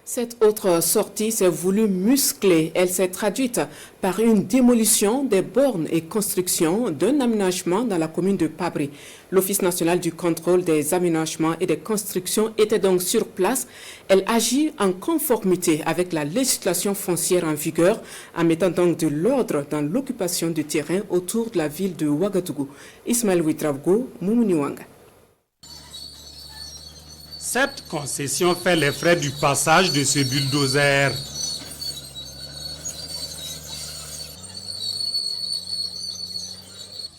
Cette autre sortie s'est voulue musclée. Elle s'est traduite par une démolition des bornes et constructions d'un aménagement dans la commune de Pabri. L'Office national du contrôle des aménagements et des constructions était donc sur place. Elle agit en conformité avec la législation foncière en vigueur, en mettant donc de l'ordre dans l'occupation du terrain autour de la ville de Ouagadougou. Ismaël Ouidraogo, Moumouniwanga. Cette concession fait les frais du passage de ce bulldozer.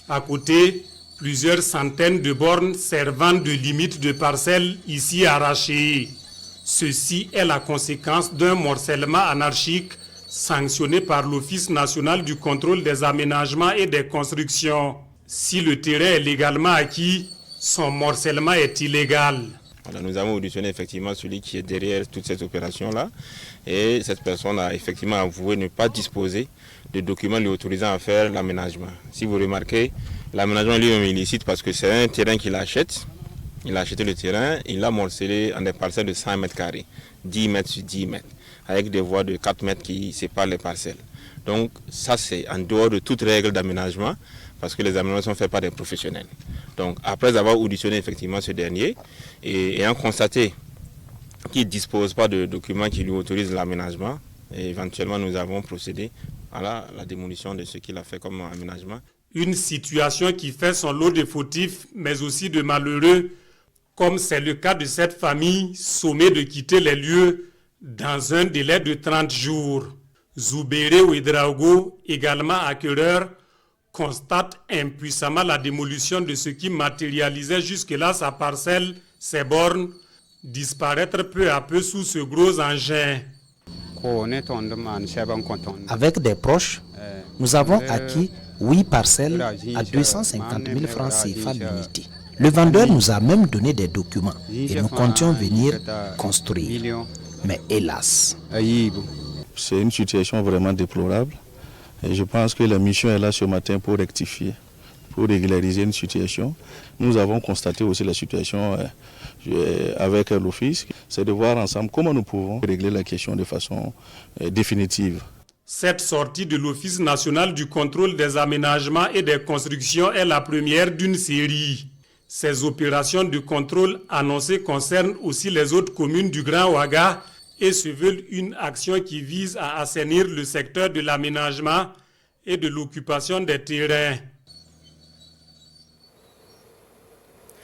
À côté, plusieurs centaines de bornes servant de limite de parcelles ici arrachées. Ceci est la conséquence d'un morcellement anarchique sanctionné par l'Office national du contrôle des aménagements et des constructions. Si le terrain est légalement acquis, son morcellement est illégal. Voilà, nous avons auditionné effectivement celui qui est derrière toute cette opération-là et cette personne a effectivement avoué ne pas disposer de documents lui autorisant à faire l'aménagement. Si vous remarquez, l'aménagement lui-même est illicite parce que c'est un terrain qu'il achète. Il a acheté le terrain, il l'a morcelé en des parcelles de 100 mètres carrés, 10 mètres sur 10 mètres, avec des voies de 4 mètres qui séparent les parcelles. Donc ça c'est en dehors de toute règle d'aménagement parce que les aménagements sont faits par des professionnels. Donc après avoir auditionné effectivement ce dernier et ayant constaté qu'il ne dispose pas de documents qui lui autorisent l'aménagement, et éventuellement nous avons procédé à la démolition de ce qu'il a fait comme aménagement. Une situation qui fait son lot de fautifs mais aussi de malheureux, comme c'est le cas de cette famille sommée de quitter les lieux dans un délai de 30 jours. Zoubéré Ouedraogo, également acquéreur, constate impuissamment la démolition de ce qui matérialisait jusque-là sa parcelle, ses bornes, disparaître peu à peu sous ce gros engin. Avec des proches, nous avons acquis 8 parcelles à 250 000 francs CFA l'unité. Le vendeur nous a même donné des documents et nous comptions venir construire. Mais hélas. C'est une situation vraiment déplorable. Et je pense que la mission est là ce matin pour rectifier, pour régulariser une situation. Nous avons constaté aussi la situation avec l'Office. C'est de voir ensemble comment nous pouvons régler la question de façon définitive. Cette sortie de l'Office national du contrôle des aménagements et des constructions est la première d'une série. Ces opérations de contrôle annoncées concernent aussi les autres communes du Grand Ouaga et se veulent une action qui vise à assainir le secteur de l'aménagement et de l'occupation des terrains.